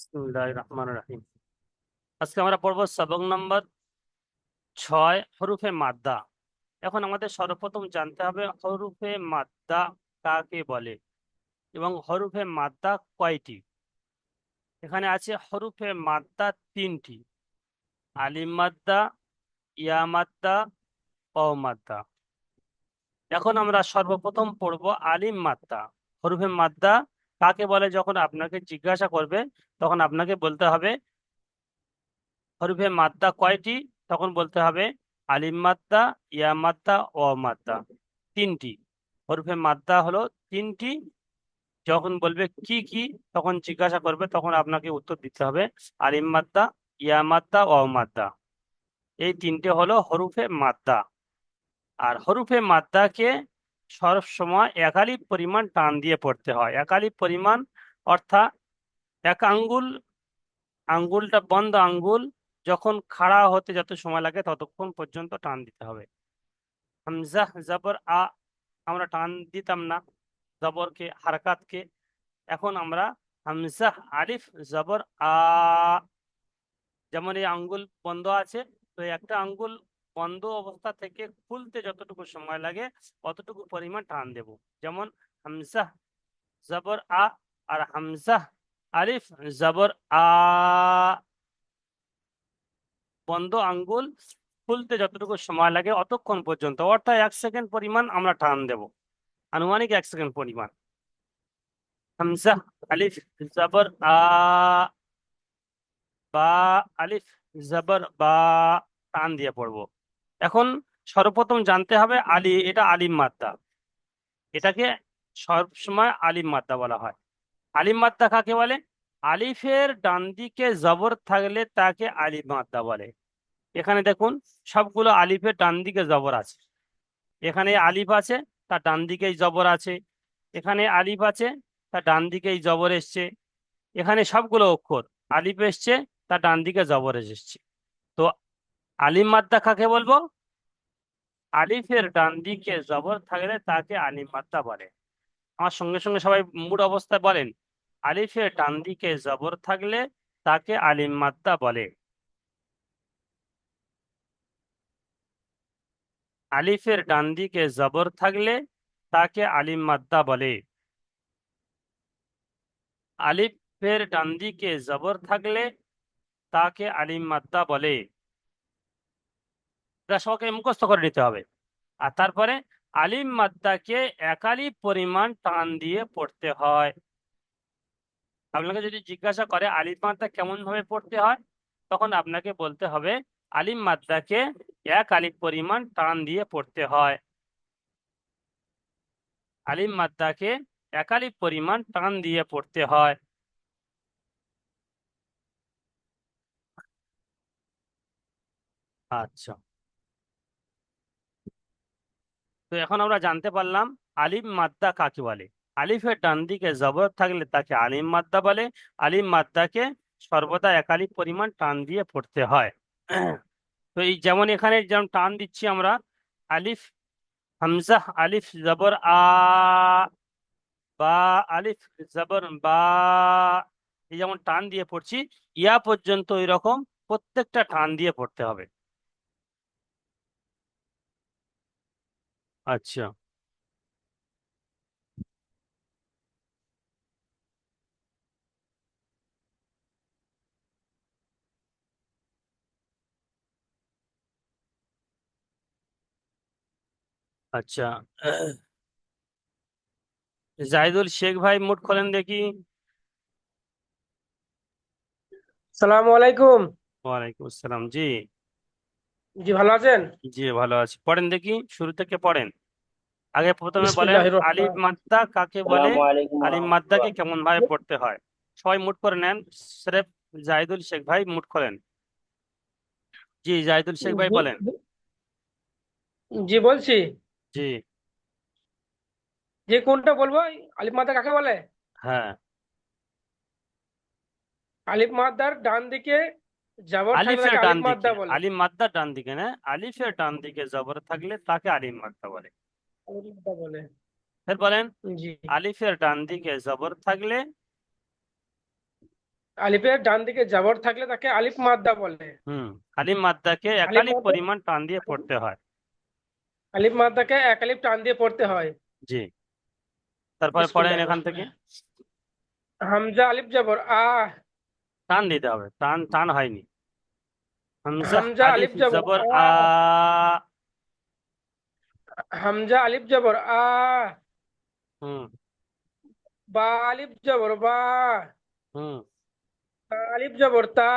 বিসমিল্লাহির রহমানির রহিম। আজকে আমরা পড়বো সবক নম্বর 6, হরুফে মাদ্দা। এখন আমাদের সর্বপ্রথম জানতে হবে হরুফে মাদ্দা কাকে বলে এবং হরুফে মাদ্দা কয়টি। এখানে আছে হরুফে মাদ্দা 3টি: আলিম মাদ্দা, ইয়া মাদ্দা, অ মাদ্দা। এখন আমরা সর্বপ্রথম পড়বো আলিম মাদ্দা। হরুফে মাদ্দা কাকে বলে যখন আপনাকে জিজ্ঞাসা করবে, তখন আপনাকে বলতে হবে হরফে মাদ্দা কয়টি। তখন বলতে হবে আলিম মাদ্দা, ইয়া মাদ্দা, ও মাদ্দা। 3টি হরফে মাদ্দা হলো 3টি। যখন বলবে কি কি, তখন জিজ্ঞাসা করবে, তখন আপনাকে উত্তর দিতে হবে আলিম মাদ্দা, ইয়া মাদ্দা, ও মাদ্দা। এই 3টে হলো হরফে মাদ্দা। আর হরফে মাদ্দাকে সব সময় একালিপ পরিমাণ টান দিয়ে পড়তে হয়। একালিপ পরিমাণ অর্থাৎ এক আঙ্গুলটা বন্ধ আঙ্গুল যখন খাড়া হতে যত সময় লাগে ততক্ষণ পর্যন্ত টান দিতে হবে। হামজা জবর আ আমরা টান দিতাম না জবরকে, হারকাতকে। এখন আমরা হামজা আলিফ জবর আ, যেমন এই আঙ্গুল বন্ধ আছে, তো একটা আঙ্গুল বন্ধ অবস্থা থেকে খুলতে যতটুকু সময় লাগে অতটুকু পরিমাণ টান দেব। যেমন হামজা জবর আ আর হামজা আলিফ জবর আ, বন্ধ আঙ্গুল খুলতে যতটুকু সময় লাগে অতক্ষণ পর্যন্ত, অর্থাৎ 1 সেকেন্ড পরিমাণ আমরা টান দেব, আনুমানিক 1 সেকেন্ড পরিমাণ। হামজা আলিফ জবর আ, বা আলিফ জবর বা, টান দিয়ে পড়বো। এখন সর্বপ্রথম জানতে হবে এটা আলিম মাদ্দা। এটাকে সবসময় আলিম মাদ্দা বলা হয়। আলিম মাদ্দা কাকে বলে? আলিফের ডান দিকে জবর থাকলে তাকে আলিম মাদ্দা বলে। এখানে দেখুন, সবগুলো আলিফের ডান দিকে জবর আছে। এখানে আলিফ আছে, তার ডান দিকেই জবর আছে। এখানে আলিফ আছে, তার ডান দিকেই জবর এসছে। এখানে সবগুলো অক্ষর আলিফ এসছে, তার ডান দিকে জবর এসছে। তো আলিম মাদ্দা কাকে বলবো? আলিফের ডান দিকে জবর থাকলে তাকে আলিম মাদ্দা বলে। আমার সঙ্গে সঙ্গে সবাই মুড অবস্থায় বলেন, আলিফের ডান দিকে জবর থাকলে তাকে আলিম মাদ্দা বলে। আলিফের ডান দিকে জবর থাকলে তাকে আলিম মাদ্দা বলে। আলিফের ডান দিকে জবর থাকলে তাকে আলিম মাদ্দা বলে। এটা সবাইকে মুখস্থ করে নিতে হবে। আর তারপরে আলিম মাদ্দাকে একালি পরিমাণ টান দিয়ে পড়তে হয়। আপনাকে যদি জিজ্ঞাসা করে আলিম মাদ্দা কেমন ভাবে পড়তে হয়, তখন আপনাকে বলতে হবে আলিম মাদ্দাকে এক আলিফ পরিমাণ টান দিয়ে পড়তে হয়। আলিম মাদ্দাকে এক আলিফ পরিমাণ টান দিয়ে পড়তে হয়। আচ্ছা, তো এখন আমরা জানতে পারলাম আলিম মাদ্দা কাকে বলে। আলিফের ডান দিকে জবর থাকলে তাকে আলিম মাদ্দা বলে। আলিম মাদ্দাকে সর্বদা এক আলিফ পরিমাণ টান দিয়ে পড়তে হয়। তো এই যেমন এখানে যেমন টান দিচ্ছি আমরা, আলিফ হামজা আলিফ জবর আ, বা আলিফ জবর বা, এই যেমন টান দিয়ে পড়ছি, ইয়া পর্যন্ত ওই রকম প্রত্যেকটা টান দিয়ে পড়তে হবে। আচ্ছা, আচ্ছা। জাহিদুল শেখ ভাই মুট খোলেন দেখি। সালামু আলাইকুম। ওয়ালাইকুম আসসালাম। জি, জি, ভালো আছেন? জি ভালো আছি। পড়েন দেখি, শুরু থেকে পড়েন। আগে প্রথমে বলেন বিসমিল্লাহির আলিফ রহমান। মাদ্দা কাকে বলে, আসসালামু আলাইকুম ওয়া আলিফ মাদ্দাকে রাহমাতুল্লাহ। কেমন ভাবে পড়তে হয়। সবাই মুট করে নেন। স্রেফ জাহিদুল শেখ ভাই মুট খোলেন। জি, জাহিদুল শেখ ভাই জি, বলেন। জি বলছি। জি, যে কোনটা বলবো? আলিফ মাদ্দা কাকে বলে? হ্যাঁ। আলিফ মাদ্দার ডান দিকে জাবর থাকলে আলিফের তাকে ডান আলিফ দিকে, মাদ্দা বলে। আলিম মাদ্দার ডান দিকে না, আলিফের ডান দিকে জবর থাকলে তাকে আলিম মাদ্দা বলে। আলিফ মাদ্দা বলে। ফের বলেন জি। আলিফের ডান দিকে জবর থাকলে আলিফের ডান দিকে জবর থাকলে তাকে আলিফ মাদ্দা বলে। হুম, আলিফ মাদ্দাকে আলিফ একালিপ মাদ্দা পরিমাণ টান দিয়ে পড়তে হয়। আলিফ মাদ্দাকে এক আলিফ টান দিয়ে পড়তে হয়। জি, তারপরে পড়েন বিসমিল্লাহির এখান থেকে। রহমানির হামজা আলিফ জবর টান দিতে হবে, টান টান হয়নি। হামজা হামজা আলিফ আলিফ জবর জবর আ আ। হামজা আলিফ জবর হুম। বা আলিফ জবর বা হুম। তা আলিফ জবর তা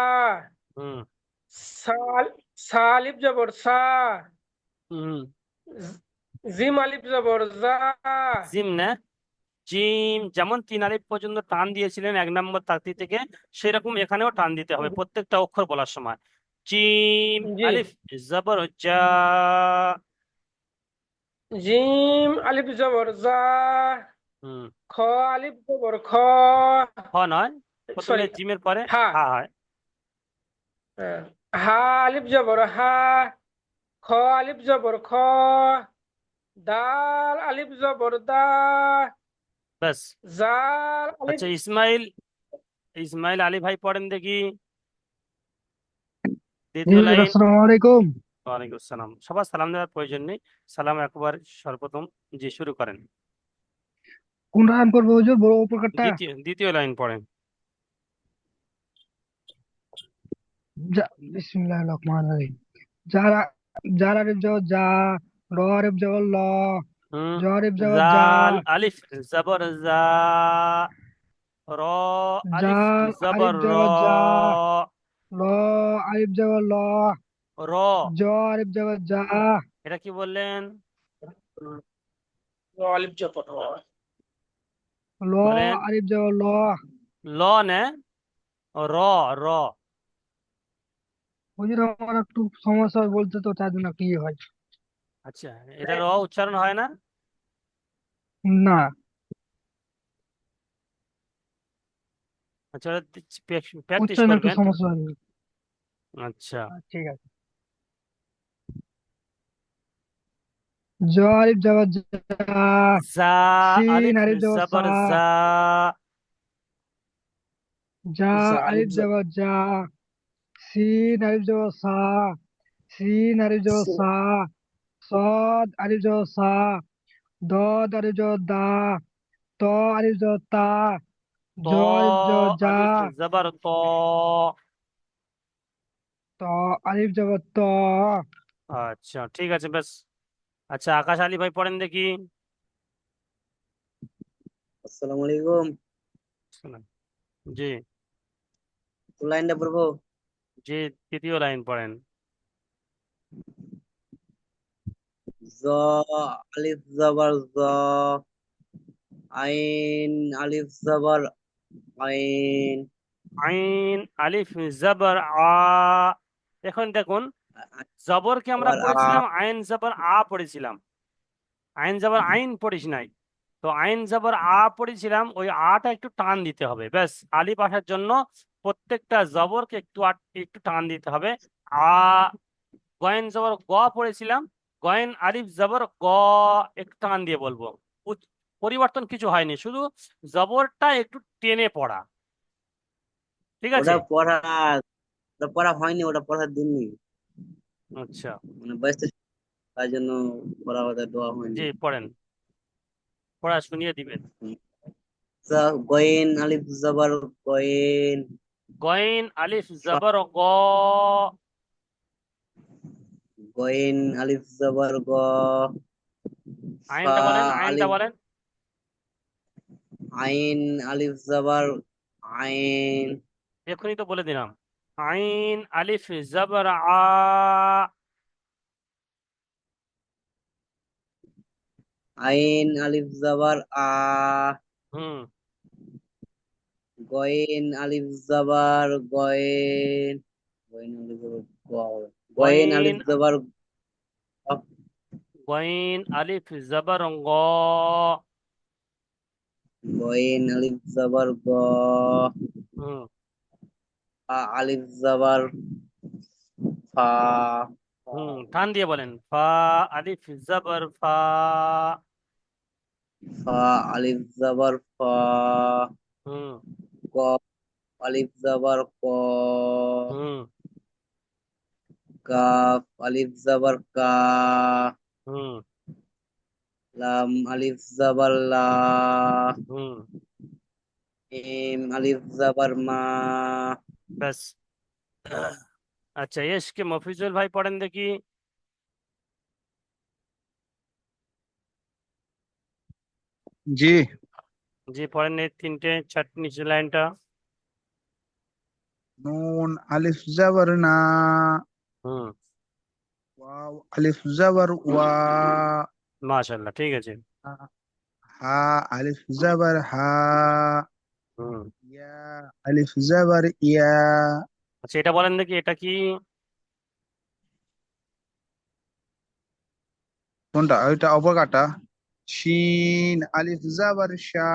হুম। সাল সা আলিফ জবর সা হুম। জ- জিম আলিফ জবর জা জিম না, জিম যেমন 3 আলিফ পর্যন্ত টান দিয়েছিলেন 1 নম্বর তাকতি থেকে, সেরকম এখানেও টান দিতে হবে প্রত্যেকটা অক্ষর বলার সময়। জিম জি আলিফ জবর জা। জিম আলিফ জবর জা হুম। খ আলিফ জবর খ হ নয়, প্রথমে সরি জিমের পরে হা হা হয়। হ্যাঁ, হা আলিফ জবর হা খ আলিফ জবর খ দাল আলিফ জবর দা ব্যাস। জাল আলিফ আচ্ছা, ইসমাইল, ইসমাইল আলী ভাই পড়েন দেখি জি দ্বিতীয় হুজুর, লাইন। আসসালামু আলাইকুম। ওয়ালাইকুম আসসালাম। সবার সালাম দেওয়ার প্রয়োজন নেই, সালাম একবার সর্বপ্রথম। জি, শুরু করেন। কোন রান করবো হুজুর, বড় উপকারটা? দ্বিতীয় দ্বিতীয় লাইন পড়েন। বিসমিল্লাহির রহমানির রহিম। যারা যার আরিফ জবর যা, র আরিফ জবর ল, হুম। জ আরিফ জবর যা, জাল আলিফ জবর জা, র আলিফ জাল জবর আরিফ র, জবর যা, ল আরিফ জবর ল, র। জ আরিফ জবর যা, এটা কি বললেন? আলিফ জবর ল বলেন। আরিফ জবর ল। ল নে, র, র। হুজুর আমার একটু সমস্যা হয় বলতে, তো তার জন্য কি হয়? আচ্ছা, এটা র উচ্চারণ হয় না? না, আচ্ছা, প্র্যাকটিস উচ্চারণে একটু করবেন। সমস্যা হয়। আচ্ছা। ঠিক আছে। জ আরিফ জবর যা, জা সিন আলিফ আরিফ জবর সা, জবর জা। যা আলিফ আলিফ জবর যা, সিন আলিফ জবর সা, সিন আলিফ জবর জবর সা, সদ আলিফ জবর সা, দদ আলিফ জবর দা, ত আলিফ জবর তা, ত জ আলিফ জবর যা, আলিফ জবর ত। ত আলিফ জবর ত। আচ্ছা, ঠিক আছে, বেশ। আচ্ছা, আকাশ আলী ভাই পড়েন দেখি। আসসালামু আলাইকুম। শোনান। জি। কোন লাইনটা পড়বো? জি, তৃতীয় লাইন পড়েন। জ আলিফ জবর জ, আইন আলিফ জবর আইন, আইন আলিফ জবর আ। এখন দেখুন, জবরকে আমরা আবার আ, পড়েছিলাম আইন জবর আ পড়েছিলাম, আইন জবর আইন পড়িস নাই। তো আইন জবর আ পড়েছিলাম, ওই আটা একটু টান দিতে হবে, ব্যাস। আলিফ আসার জন্য প্রত্যেকটা জবরকে একটু একটু টান দিতে হবে। আ। গয়েন জবর গ পড়েছিলাম, গয়েন আলিফ জবর গ, একটু টান দিয়ে বলবো। পরিবর্তন কিছু হয়নি, শুধু জবরটা একটু টেনে পড়া। ঠিক আছে। ওটা পড়া, ওটা পড়া হয়নি, ওটা পড়ার দিনই আচ্ছা। মানে ব্যস্ত, তাই জন্য পড়া হতে দেওয়া জি, হয়নি। পড়েন, পড়া শুনিয়ে দিবেন। গয়েন আলিফ জবর গয়েন, গয়েন আলিফ জবর গ। গয়েন আলিফ জবর গ, ফা আইনটা বলেন, আইনটা আলিফ, বলেন। আইন আলিফ জবর আইন, এখনই তো বলে দিলাম। আইন আলিফ জবর আ। আইন আলিফ জবর আ, হুম। গয়েন আলিফ জবর গয়েন, গয়েন আলিফ জবর গ, গয়েন গয়েন, আলিফ জবর গ, গয়েন আলিফ জবর গ। গয়েন আলিফ জবর গ, হুম। আলিফ জবর ফা, হুম, টান দিয়ে বলেন। ফা আলিফ জবর ফা। ফা আলিফ জবর ফা, হুম। কফ আলিফ জবর ক, হুম কাফ আলিফ জবর কা, হুম লাম আলিফ জবর লা, হুম মিম আলিফ জবর মা। ব্যাস। আচ্ছা, এসকে মফিজুল ভাই পড়েন দেখি। জি। জি, পড়েন এই তিনটে চারটে নিচের লাইনটা। নুন আলিফ জবর না, হুম ওয়াও আলিফ জবর ওয়া, মাশাল্লাহ, ঠিক আছে। হা আলিফ জবর হা, হুম ইয়া আলিফ জবর ইয়া। আচ্ছা, এটা বলেন দেখি, এটা কি? কোনটা? ওইটা অবকাটা। শিন আলিফ জবর শা,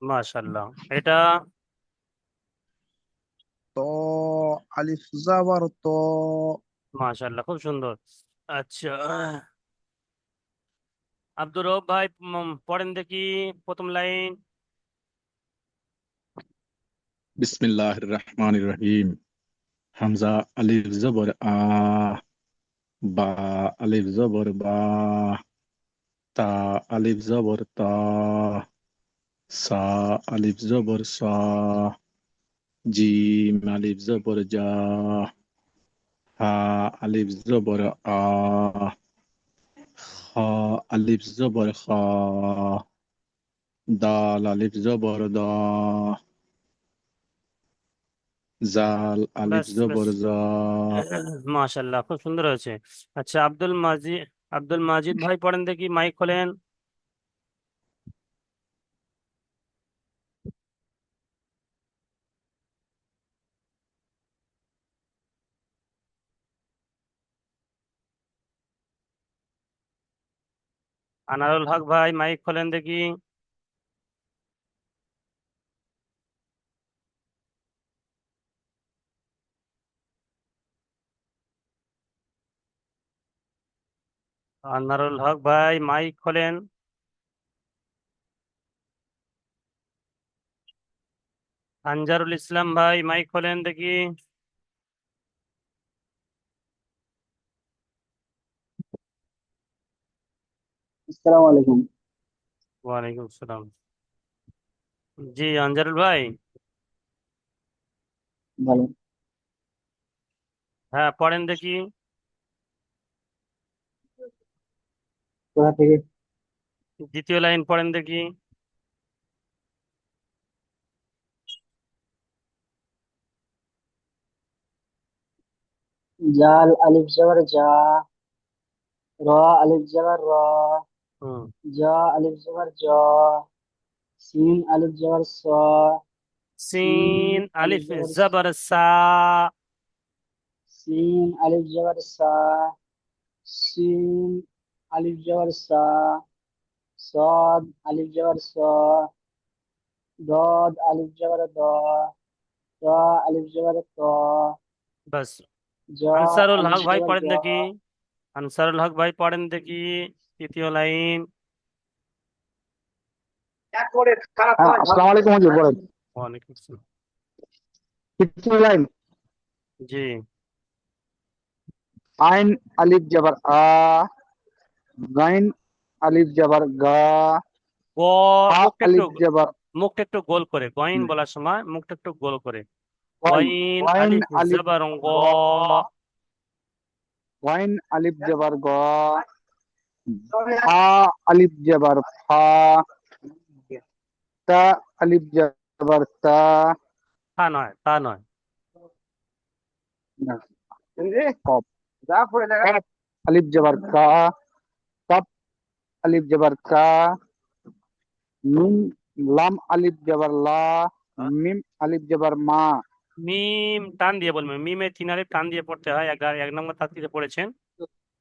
মাশাল্লাহ। এটা? তো আলিফ জবর তো। মাশাল্লাহ, খুব সুন্দর। আচ্ছা, আব্দুর রব ভাই পড়েন দেখি প্রথম লাইন। বিসমিল্লাহির রহমানির রহিম। হামজা আলিফ জবর আ, বা আলিফ জবর বা, তা আলিফ জবর তা, সা আলিফ জবর সা, জিম আলিফ জবর জা, হা আলিফ জবর আ, খা আলিফ জবর খা, দাল আলিফ জবর দা, জাল আলিফ ব্যাস ব্যাস। জবর জা। মাশাল্লাহ, খুব সুন্দর হয়েছে। আচ্ছা, আব্দুল মাজিদ ভাই পড়েন দেখি, মাইক খোলেন। আনারুল হক ভাই, মাইক খোলেন দেখি। আনারুল হক ভাই, মাইক খোলেন। আনজারুল ইসলাম ভাই, মাইক খোলেন দেখি। আসসালামু আলাইকুম। ওয়ালাইকুম আসসালাম। জি, আনজারুল ভাই। ভালো। হ্যাঁ, পড়েন দেখি। কোথা থেকে? দ্বিতীয় লাইন পড়েন দেখি। জাল আলিফ জবর জা, র আলিফ জবর র, হুম জা আলিফ জবর জ, সিন আলিফ জবর স, সিন সিন আলিফ আলিফ জবর জবর সা। সিন আলিফ জবর সা, সিন আলিফ জবর সা, صاد আলিফ জবর স, ضاد আলিফ জবর দ, ত আলিফ জবর ত, বাস। জ আনসারুল আলিফ হক ভাই জবর জ। পড়েন দেখি। আনসারুল হক ভাই পড়েন দেখি, তৃতীয় লাইন। আসসালামু আলাইকুম হুজুর, বলেন। ওয়ালাইকুম আসসালাম। তৃতীয় লাইন। জি। আইন আলিফ জবর আ, গাইন আলিফ জবর গা, গ, হা মুখটা একটু আলিফ জবর, মুখটা একটু গোল করে, গইন বলার সময় মুখটা একটু গোল করে। ওয়াইন গইন ওয়াইন আলিফ আলিফ জবর গ। গ, ওয়াইন আলিফ জবর গ, ফা আলিফ জবর ফা, তা আলিফ জবর তা, তা নয়, তা নয়। না, কফ, কফ আলিফ জবর কা, কফ আলিফ জবর কা, মিম লাম আলিফ জবর লা, মিম আলিফ জবর মা। মিম টান দিয়ে বলবেন, মিমে তিন আলিফ টান দিয়ে পড়তে হয়, এক নম্বর তাকতিতে পড়েছেন।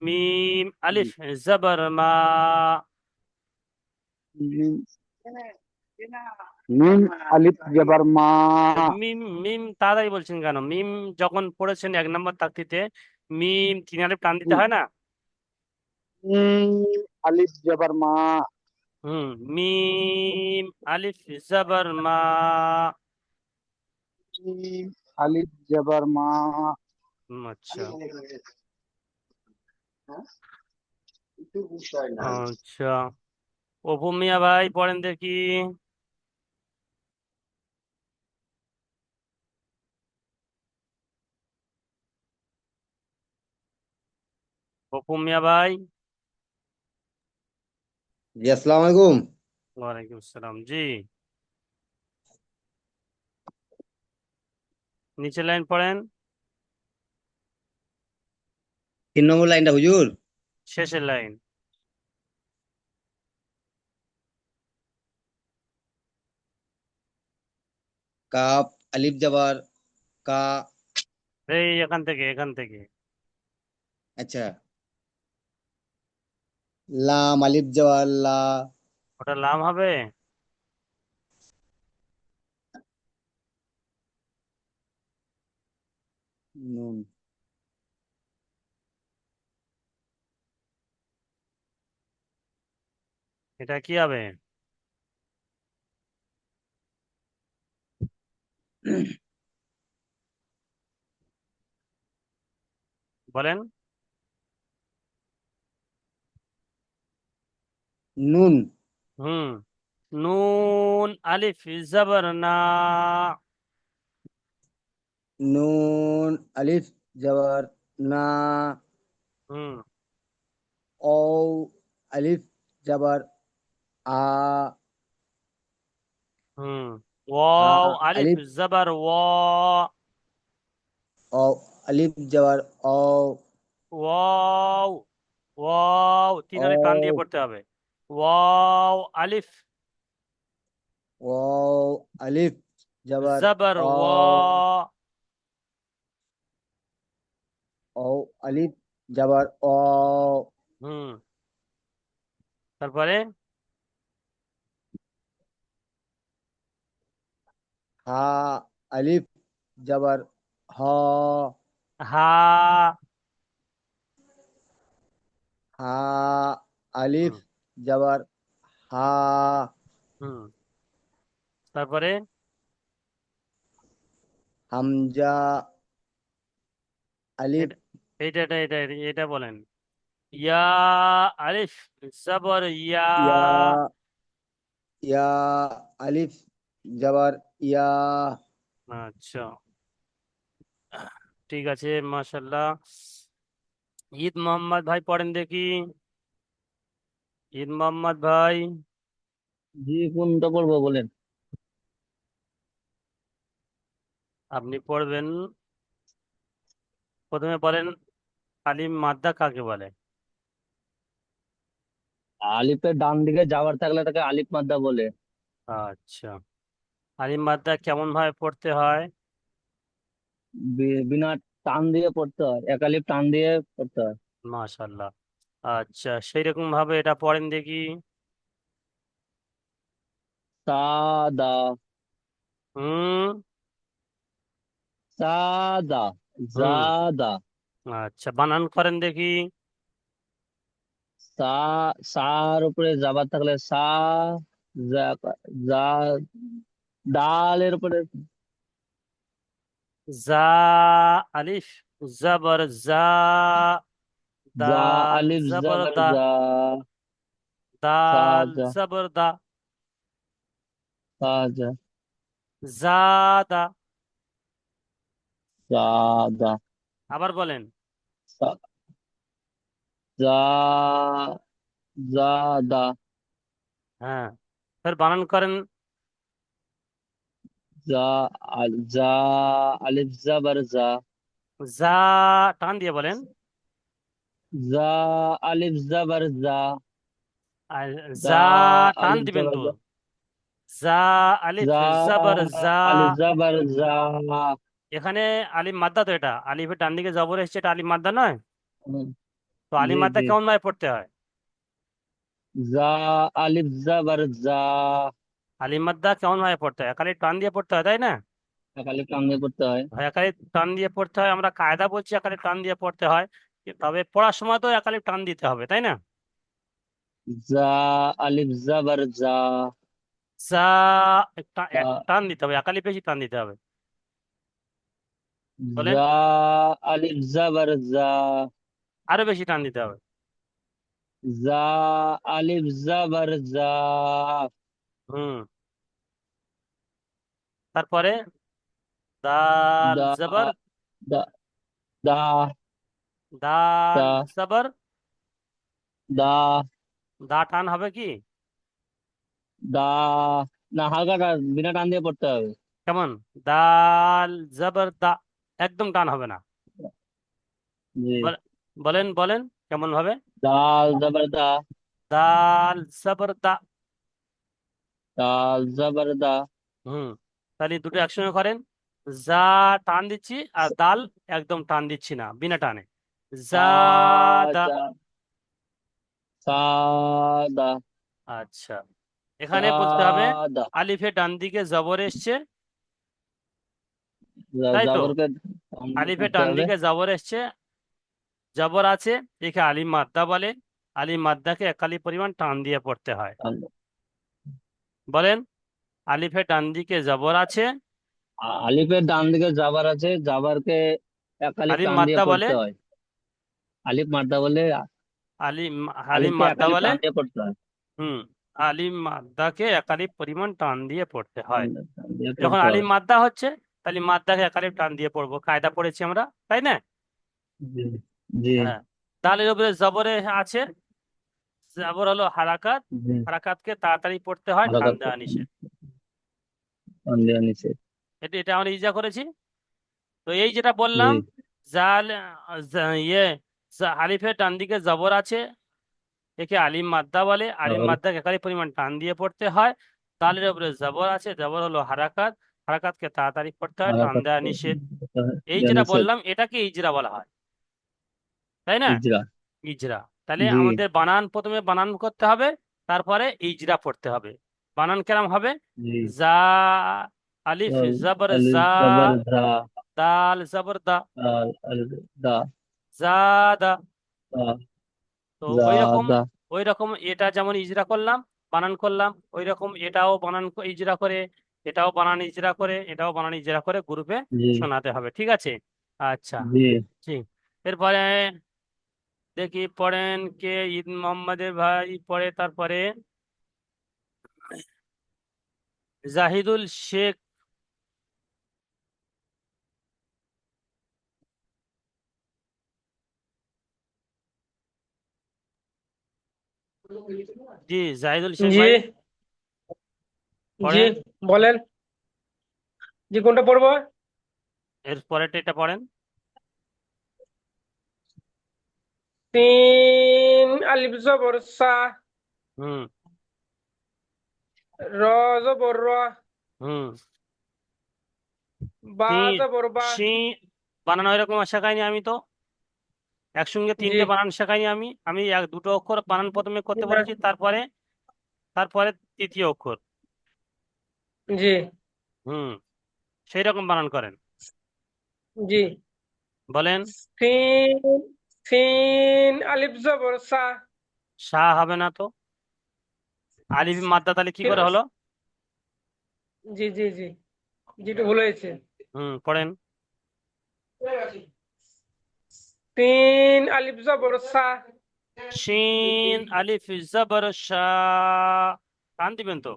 মিম আলিফ জবর মা। মিম মিম আলিফ জবর মা। মিম মিম তাড়াতাড়ি বলছেন কেন? মিম যখন পড়েছেন এক নম্বর তাকতিতে, মিম তিন আলিফ টান দিতে হয় না? মিম আলিফ জবর মা। হুম, মিম আলিফ জবর মা। মিম আলিফ জবর মা। আচ্ছা আচ্ছা, অপু মিয়া ভাই পড়েন দেখি। অপু মিয়া ভাই। জি আসসালামু আলাইকুম। ওয়ালাইকুম আসসালাম, জি নিচের লাইন পড়েন। 3 নম্বর লাইনটা হুজুর। শেষের লাইন। কাপ আলিফ জবর কা। এই এখান থেকে আচ্ছা। লাম আলিফ জবর লা। ওটা লাম হবে। নুন এটা কি হবে? বলেন। নুন হুম, নুন আলিফ জবর না। নুন আলিফ জবর না। হুম ও আলিফ জবর আ। হুম, আ ওয়াও আলিফ আলিফ জবর ওয়া। ও আলিফ জবর ও। ওয়াও ওয়াও তিন আলিফ টান দিয়ে ও পড়তে হবে। ওয়াও আলিফ ও আলিফ জবর জবর ও। ওয়া। ও আলিফ জবর ও। হুম, তারপরে হা আলিফ জবর হ। হা। হা আলিফ হুম জবর হা। হুম, তারপরে হামজা আলিফ এটা এটা বলেন। ইয়া আলিফ জবর ইয়া। ইয়া। ইয়া আলিফ জবর ইয়া। আচ্ছা, ঠিক আছে, মাশাল্লাহ। ঈদ মোহাম্মদ ভাই পড়েন দেখি। ঈদ মোহাম্মদ ভাই। জি, কোনটা করবো বলেন? আপনি পড়বেন, প্রথমে বলেন আলিম মাদ্দা কাকে বলে? আলিফের ডান দিকে যাওয়ার থাকলে তাকে আলিফ মাদ্দা বলে। আচ্ছা, আলিম মাদ্দা কেমন ভাবে পড়তে হয়? বিনা টান দিয়ে পড়তে হয়, এক আলিফ টান দিয়ে পড়তে হয়। মাশাল্লাহ। আচ্ছা, সেই রকম ভাবে এটা পড়েন দেখি। সাদা। হুম। সাদা। হুম, জাদা। আচ্ছা, বানান করেন দেখি। সা, সার উপরে জাবার থাকলে সা। জা, জা, ডালের উপরে জা আলিফ জবর জা। জা, দাল আলিফ জবর জাবার দা। জা। দাল সাজা। জবর দা। সাজা। জাদা। সাদা। আবার বলেন। সা- জা, জাদা। হ্যাঁ, ফের বানান করেন। জা, জা, আলিফ জাবার জা। যা টান দিয়ে বলেন। জা, আলিফ জাবার জা। আর দা, যা টান আলিফ দিবেন জাবার তো। জা। যা আলিফ জা, জবর যা। আলিফ জাবার জা। এখানে আলিফ মাদ্দা তো, এটা আলিফের ডান দিকে জবর এসছে, এটা আলিফ মাদ্দা নয়। হুম, তো আলিফ জি মাদ্দা জি। কেমন ভাবে পড়তে হয়? জা, আলিফ জাবার জা। আলিফ মাদ্দা কেমন ভাবে পড়তে হয়? একালি টান দিয়ে পড়তে হয়, তাই না? এক আলিফ টান দিয়ে পড়তে হয়। একালি টান দিয়ে পড়তে হয়, আমরা কায়দা বলছি একালি টান দিয়ে পড়তে হয়। তবে পড়ার সময় তো একালি টান দিতে হবে, তাই না? জা, আলিফ জাবার জা। যা এক তা, টান দিতে হবে, একালি বেশি টান দিতে হবে। বলেন, জা আলিফ জাবার জা, আরো বেশি টান দিতে হবে। জা আলিফ জাবার জা, হুম, তারপরে দাল দা জবর দা দা দাল দা জবর দা দা টান হবে কি? দা, না হালকা বিনা টান দিয়ে পড়তে হবে। কেমন? দাল জবর দা, একদম টান হবে না। জি, বল- বলেন বলেন কেমন ভাবে? দাল জাবার দা, দাল জবর দা। দাল জাবার দা, হুম, তাহলে দুটো একসঙ্গে করেন। যা টান দিচ্ছি আর দাল একদম টান দিচ্ছি না, বিনা টানে। যা সা দা। দা, সা দা, আচ্ছা, সা এখানে বলতে হবে দা, আলিফের ডান দিকে জবর এসছে, তাই তো? জাবরকে টান দিয়ে আলিফের পড়তে ডান হবে। দিকে জবর এসছে, জবর আছে, একে আলিফ মাদ্দা বলে। আলিফ মাদ্দাকে একালি পরিমাণ টান দিয়ে পড়তে হয়। বলেন, আলিফের ডান দিকে জবর আছে, আলিফের ডান দিকে জাবার আছে, জাবারকে এক আলিফ আলিফ টান দিয়ে মাদ্দা বলে। পড়তে হয়। আলিফ মাদ্দা বলে, আলিফ আলিফকে এক মাদ্দা আলিফ বলে। টান দিয়ে পড়তে হয়। হুম, আলিফ মাদ্দাকে একালি পরিমাণ টান দিয়ে পড়তে হয়। টান দিয়ে যখন পড়তে আলিফ হয়। মাদ্দা হচ্ছে, তাহলে মাদ্দাকে একালিফ টান দিয়ে পড়বো, কায়দা পড়েছি আমরা, তাই না? জি, জি, হ্যাঁ, দালের উপরে জবরে আছে, জবর হলো হারাকাত, জি, হারাকাতকে তাড়াতাড়ি পড়তে হয়, টান হালকা দেওয়া নিষেধ। টান দেওয়া নিচে। এটা এটা আমরা ইজা করেছি। তো এই যেটা জি, বললাম, জাল ইয়ে আলিফের ডান দিকে জবর আছে, একে আলিম মাদ্দা বলে। আলিম তাহলে মাদ্দাকে একালি পরিমাণ টান দিয়ে পড়তে হয়। দালের উপরে জবর আছে, জবর হলো হারাকাত, হারাকাতকে তাড়াতাড়ি পড়তে হয়, টান হালকা দেওয়া নিষেধ। এই দেওয়া যেটা নিচে। বললাম এটাকে ইজরা বলা হয়, তাই না? ইজরা। ইজরা। তাহলে জি, আমাদের বানান, প্রথমে বানান করতে হবে, তারপরে ইজরা পড়তে হবে। বানান কেরাম হবে? জি, জা আলিফ জবর জা, আলিফ জাবার ধা, দাল জবর দা, আলিফ দা, জাদা। দা, তো জা, দা। ওই রকম এটা যেমন ইজরা করলাম, বানান করলাম, ওই রকম এটাও বানান ইজরা করে, এটাও বানান ইজরা করে, এটাও বানান ইজরা করে গ্রুপে জি, শোনাতে হবে, ঠিক আছে? আচ্ছা, জি, ঠিক। এরপরে দেখি পড়েন কে, ঈদ মোহাম্মদের ভাই পড়ে, তারপরে জাহিদুল শেখ। জি, জাহিদুল শেখ জি, ভাই জি, পড়েন। বলেন। জি, কোনটা পড়বো? এর পরেরটা এটা পড়েন। তিন আলিফ জবর সা, হুম, র জবর র, হুম। বা সি জবর বা। সি বানানো এরকম শেখাইনি আমি তো, একসঙ্গে জি, তিনটে বানান শেখাইনি আমি। আমি এক দুটো অক্ষর বানান প্রথমে করতে বলেছি, তারপরে তারপরে তৃতীয় অক্ষর। জি, হুম, সেই রকম বানান করেন। জি। বলেন। তিন তিন আলিফ জবর সা। সা হবে না তো, আলিফ মাদ্দা, তাহলে কি করে হলো? জি, জি, জি, যেটা ভুল হয়েছে। হুম, পড়েন। তিন আলিফ জবর সা, শিন আলিফ জবর শা, টান দিবেন তো।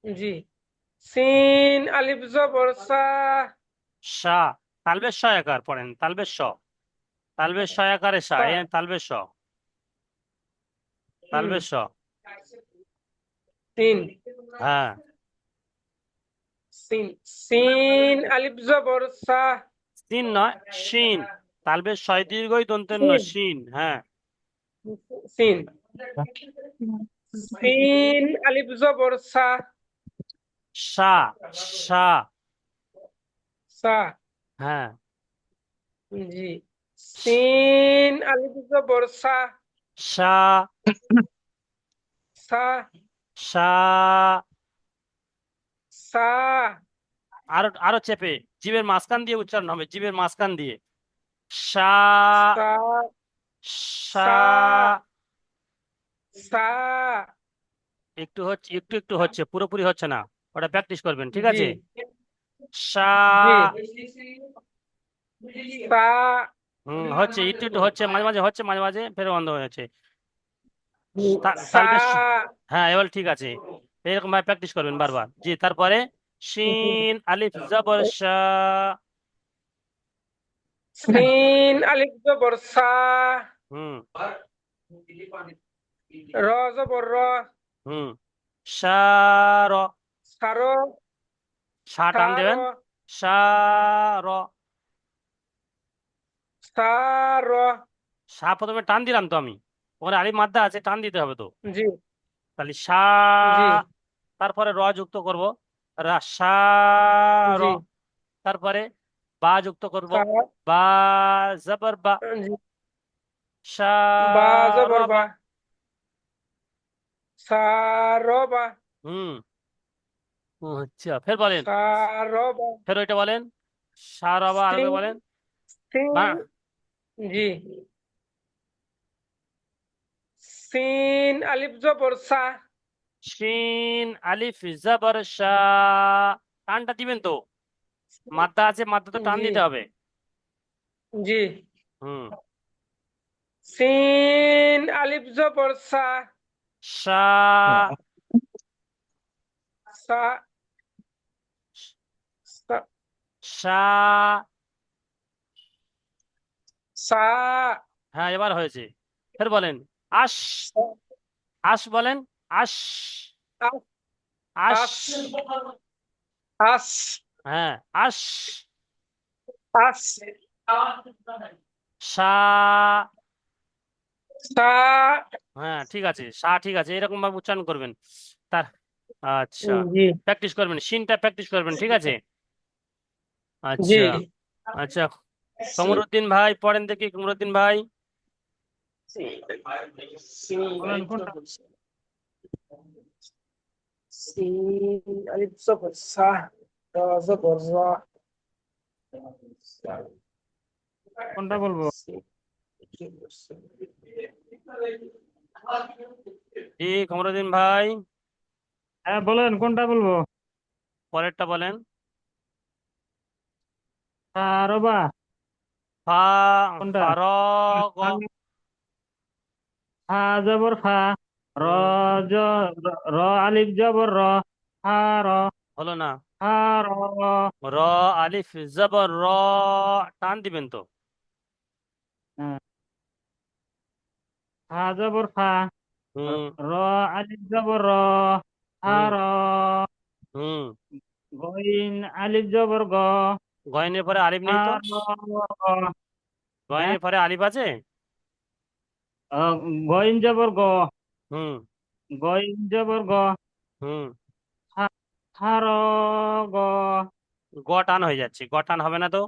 জি। সিন আলিফ জবর সা, শা, তালবেশ শ একার পড়েন, তালবেশ শ, তালবেশ শ একারে শা, সা। এ তালবেশ শ, হুম, তালবেশ শ। তিন হ্যাঁ, সিন সিন আলিফ জবর সা, সিন নয়, শিন। তালবেশ শয় দীর্ঘই দন্তের ন, সিন শিন, হ্যাঁ। সিন সিন আলিফ জবর সা, শা, শা, সা। হ্যাঁ। জি। সিন আলিফ জবর সা, শা, সা, শা। সা, আরো আরো চেপে, জিভের মাঝখান দিয়ে উচ্চারণ হবে, জিভের মাঝখান দিয়ে। শা, সা, শা। সা, সা। একটু হচ্ছে, একটু একটু হচ্ছে, পুরোপুরি হচ্ছে না, ওটা প্র্যাকটিস করবেন, ঠিক জি, আছে? সা জি সা হচ্ছে একটু একটু হচ্ছে, মাঝে মাঝে হচ্ছে, মাঝে মাঝে ফের বন্ধ হয়ে যাচ্ছে। সা তালবে হ্যাঁ, এবার ঠিক আছে। এরকম ভাবে প্র্যাকটিস করবেন বারবার। জি, তারপরে শিন আলিফ জবর শা। সিন আলিফ জবর সা হুম র জবর র হুম শার, সারো শা টান সারো দেবেন, শার। সারো শা প্রথমে টান দিলাম তো আমি, ওখানে আলিফ মাদ্দা আছে, টান দিতে হবে তো। জি তাহলে শা, জি তারপরে র যুক্ত করব, সা র। জি তারপরে বা যুক্ত করব, সা বা জবর বা, জি শা বা র জবর বা। বা সারো বা হুম আচ্ছা, ফের বলেন, সারো বা ফের ওইটা বলেন, শা র বা, আরেকবার সিন বলেন। সিন বা জি সিন আলিফ জবর সা শিন আলিফ জবর শা, টানটা দিবেন তো, মাদ্দা আছে, মাদ্দা তো টান জি দিতে হবে। জি হুম সিন আলিফ জবর সা শা, সা সা শা। সা হ্যাঁ, এবার হয়েছে। ফের বলেন, আশ, আশ বলেন, আশ, আস আশ। আস আস হ্যাঁ, আশ। আস সা, সা হ্যাঁ ঠিক আছে, সা ঠিক আছে, এরকম ভাবে উচ্চারণ করবেন। তার আচ্ছা, জি প্র্যাকটিস করবেন, শিনটা প্র্যাকটিস করবেন, ঠিক আছে। জি আচ্ছা আচ্ছা, কমরুদ্দিন ভাই পড়েন দেখি, কমরুদ্দিন ভাই। বলেন কোনটা? সিন আলিফ জবর সা র জবর র কোনটা বলবো? জি কমরুদ্দিন ভাই, হ্যাঁ বলেন কোনটা বলবো? পরেরটা বলেন। সারবা ফা, কোনটা? ফারগ। হা জবর ফা, র জ র আলিফ জবর র, হা র, হলো না, হা র, র আলিফ জবর র, টান দিবেন তো। হ্যাঁ, হা জবর ফা, হুম র আলিফ জবর র, হা হুম র, হুম গইন আলিফ জবর গ, গয়নের পরে আলিফ হা নেই তো, র গ। হ্যাঁ, গয়নের পরে আলিফ আছে। গইন জবর গ, হুম গইন জবর গ, হুম হা হা র গ, গ টান হয়ে যাচ্ছে, গ টান হবে না তো।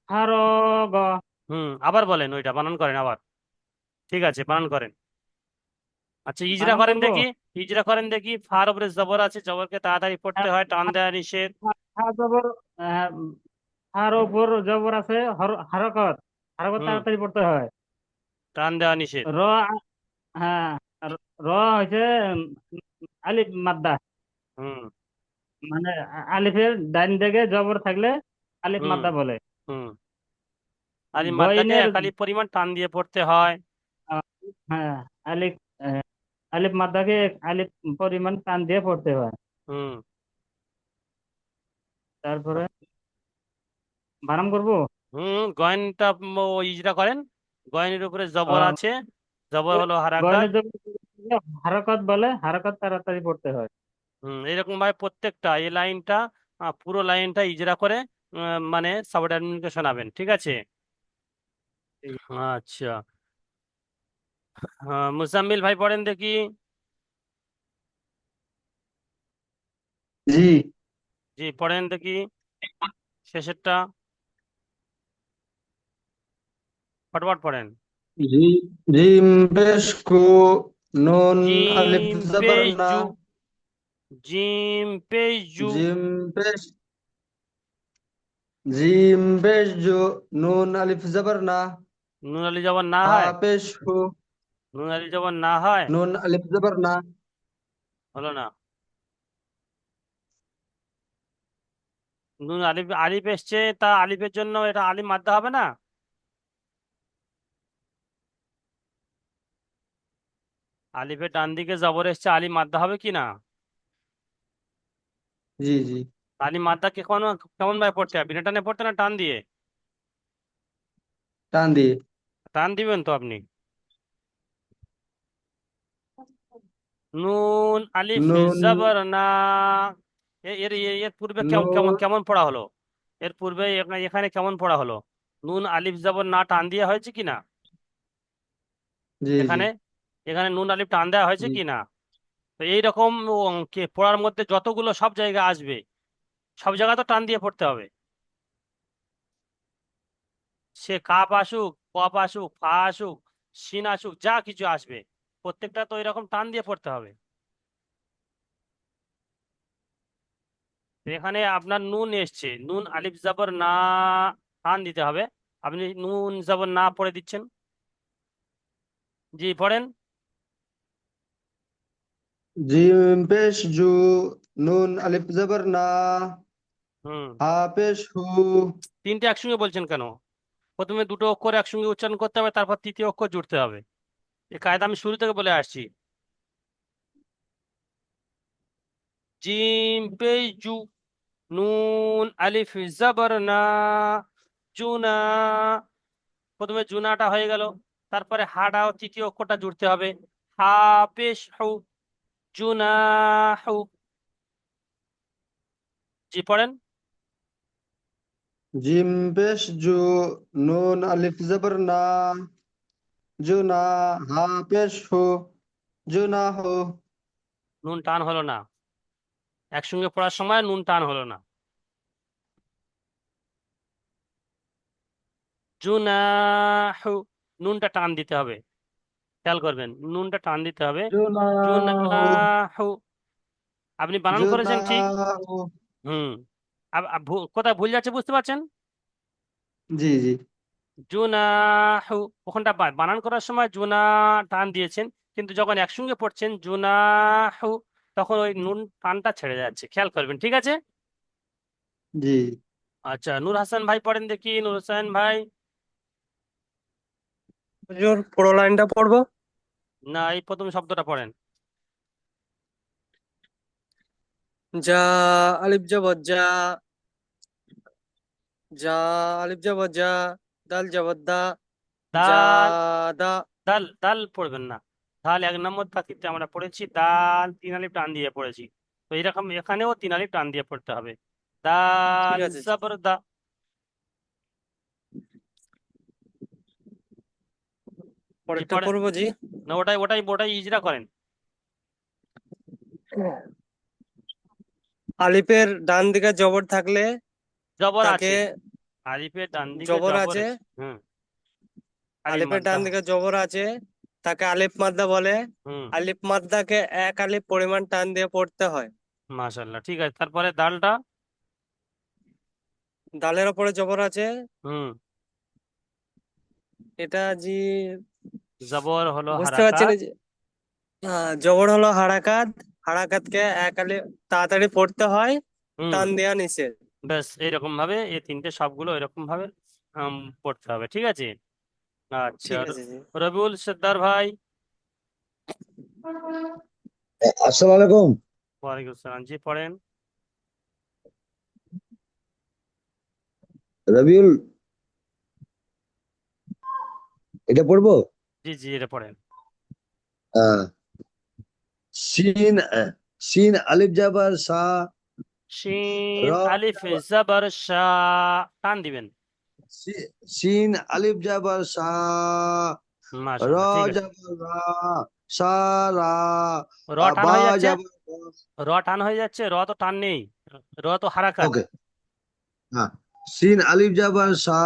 হা র গ। আবার বলেন, ওইটা বানান করেন আবার, ঠিক আছে, বানান করেন। আচ্ছা, ইজরা বানান করেন করবো? দেখি, ইজরা করেন দেখি। ফার উপরে জবর আছে, জবরকে তাড়াতাড়ি পড়তে হ্যাঁ, হয়, টান দেওয়া নিষেধ। হা জবর, আহ, হার উপর জবর আছে, হারকত, হারকত হুম তাড়াতাড়ি পড়তে হয়। টান দেওয়া নিষেধ। র হ্যাঁ, র হয়েছে আলিফ মাদ্দা, হুম মানে আলিফের ডাইন দিকে জবর থাকলে আলিফ হুম মাদ্দা বলে। হুম আলিফ মাদ্দাকে গইনের এক আলিফ পরিমাণ টান দিয়ে পড়তে হয়। আহ, হ্যাঁ, আলিফ আহ, আলিফ মাদ্দাকে আলিফ পরিমাণ টান দিয়ে পড়তে হয়। হুম তারপরে বানান করবো? গয়নটা ইজরা করেন। গয়নের উপরে জবর আহ, আছে, জবর হলো হারাকাত। গইনের জবর হারকত বলে, হারকত তাড়াতাড়ি পড়তে হয়। এরকম ভাবে প্রত্যেকটা এই লাইনটা, পুরো লাইনটা ইজরা করে মানে সাবঅর্ডিনেটকে শোনাবেন, ঠিক আছে। আচ্ছা, মুজাম্মিল ভাই পড়েন দেখি। জি জি পড়েন দেখি, শেষেরটা ফটফট পড়েন। জি- জিম পেশ কু নুন আলিফ জিম জবর পেশ না জু, জিম পেশ জু। জিম পেশ জিম পেশ জু নুন আলিফ জবর না নুন আলি জবর না হা হয়, পেশ হু নুন আলি জবর না হয়, নুন আলিফ জবর না হলো না। নুন আলিফ আলিফ এসছে, তা আলিফের জন্য এটা আলিফ মাদ্দা হবে না? আলিফের ডান দিকে জবর এসছে, আলিফ মাদ্দা হবে কি না? জি জি। আলিফ মাদ্দা কেমন কেমন ভাবে পড়তে হবে? বিনা টানে পড়তে না টান দিয়ে? টান দিয়ে। টান দিবেন তো আপনি। নুন আলিফ নুন জবর না। এর পূর্বে কেমন কেমন নুন। কেমন পড়া হলো? এর পূর্বে এখানে কেমন পড়া হলো? নুন আলিফ জবর না টান দিয়ে হয়েছে কি না? জি জি এখানে এখানে নুন আলিফ টান দেওয়া হয়েছে জি। কি না? তো এইরকম পড়ার মধ্যে যতগুলো সব জায়গা আসবে, সব জায়গা তো টান দিয়ে পড়তে হবে। সে কাপ আসুক, কপ আসুক, ফা আসুক, শিন আসুক, যা কিছু আসবে প্রত্যেকটা তো এরকম টান দিয়ে পড়তে হবে। তো এখানে আপনার নুন এসছে, নুন আলিফ জবর না, টান দিতে হবে। আপনি নুন জবর না পড়ে দিচ্ছেন। জি পড়েন। জিম পেশ জু, নুন আলিফ জবর না, হুম। হা পেশ হু। তিনটে একসঙ্গে বলছেন কেন? প্রথমে দুটো অক্ষর একসঙ্গে উচ্চারণ করতে হবে, তারপর তৃতীয় অক্ষর জুড়তে হবে। এই কায়দা আমি শুরু থেকে বলে আসছি। জিম পেশ জু, নুন আলিফ জবর না, জুনা। প্রথমে জুনাটা হয়ে গেল, তারপরে হাটাও তৃতীয় অক্ষরটা জুড়তে হবে। হা পেশ হু, জুনাহু। জি পড়েন। জিম পেশ জু, নুন আলিফ জবর না, জু না, হা পেশ হু, জু না হু। নুন টান হলো না, একসঙ্গে পড়ার সময় নুন টান হলো না। জুনাহু, নুনটা টান দিতে হবে, খেয়াল করবেন, নুনটা টান দিতে হবে। জু না হু, জুনাহু। আপনি বানান জু না করেছেন ঠিক। হু। হুম। কোথায় ভুল যাচ্ছে বুঝতে পারছেন? জি জি জুনাহু, ওখানটা বানান করার সময় জুনা টান দিয়েছেন, কিন্তু যখন একসঙ্গে পড়ছেন জুনাহু, তখন ওই নুন টানটা ছেড়ে যাচ্ছে, খেয়াল করবেন, ঠিক আছে? জি। আচ্ছা, নূর হাসান ভাই পড়েন দেখি, নূর হাসান ভাই। হুজুর পুরো লাইনটা পড়বো? না, এই প্রথম শব্দটা পড়েন। যা, আলিফ জবর যা, যা আলিফ জবর যা, দাল জবর দা, যা দাল, দা। দাল দাল পড়বেন না। দাল 1 নম্বর তাকিতে আমরা পড়েছি, দাল 3 আলিফ টান দিয়ে পড়েছি। তো এরকম এখানেও 3 আলিফ টান দিয়ে পড়তে হবে। ঠিক দাল আছে জি। জবর দা। জি পরেরটা পড়েন। পড়বো জি। না, ওটাই ওটাই ওটাই ইজরা করেন। আলিফের ডান দিকে জবর থাকলে জবর তাকে, আছে, আলিফের ডান দিকে জবর জবর আছে, আছে। হুম। আলিফ আলিফের মাদ্দা। ডান দিকে জবর আছে, তাকে আলিফ মাদ্দা বলে। হুম। আলিফ মাদ্দাকে এক আলিফ পরিমাণ টান দিয়ে পড়তে হয়। মাশাল্লাহ, ঠিক আছে, তারপরে দালটা। দালের ওপরে জবর আছে, হুম। এটা জি জবর হলো বুঝতে পারছি হারাকাত। না যে, জবর হলো হারাকাত, হারাকাতকে এক আলিফ তাড়াতাড়ি পড়তে হয়, হুম। টান দেওয়া নিষেধ। ব্যাস এইরকম ভাবে এই তিনটে সবগুলো এরকম ভাবে পড়তে হবে, ঠিক আছে? আচ্ছা, ঠিক আছে জি। রবিউল সর্দার ভাই। আসসালামু আলাইকুম। ওয়ালাইকুম আসসালাম, জি পড়েন। রবিউল, এটা পড়বো? জি জি, এটা পড়েন। আহ, সিন সিন আলিফ জাবার সা, শিন র আলিফ জাবার জবর শা, টান দিবেন। সিন আলিফ জাবার সা, র মাশাআল্লাহ, ঠিক আছে। জাবার রা, সা রা, র টান বা হয়ে যাচ্ছে, জাবার র টান হয়ে যাচ্ছে, র তো টান নেই, র তো হারাকাত। ওকে। হ্যাঁ, সিন আলিফ জাবার সা,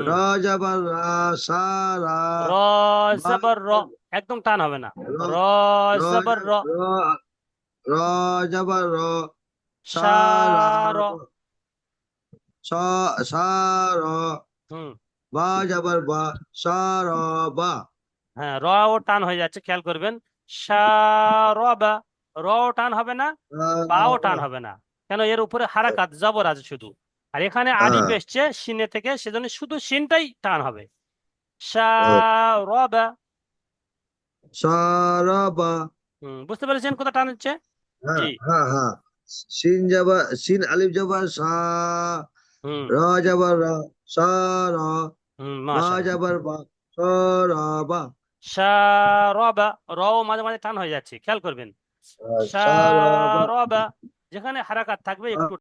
র হুম। জাবার রা, সা রা, র বা জবর র, জাবার একদম টান হবে না। র, র র জবর র, র, র জাবার র, সা শা রা, র। সা সা র, হুম। বা যাবার বা, সা র বা। হ্যাঁ, র ও টান হয়ে যাচ্ছে, খেয়াল করবেন। শা র বা, র ও টান হবে না, বা ও টান হবে না। কেন এর উপরে হারাকাত জবর আছে শুধু, আর এখানে আলিফ এসছে সিনে থেকে, সেজন্য শুধু সিনটাই টান হবে। শারাবা। সারাবা। বুঝতে পেরেছেন কোথা টান হচ্ছে? হ্যাঁ জি। হ্যাঁ হ্যাঁ। সিন যাবার সিন আলিফ যাবার সা, হুম র যাবার রা, সারা, বা মাশাআল্লাহ। যাবার বা, সারাবা। শারাবা, রও মাঝে মাঝে টান হয়ে যাচ্ছে, খেয়াল করবেন। সারাবা। শারাবা, যেখানে হারাকাত থাকবে একটু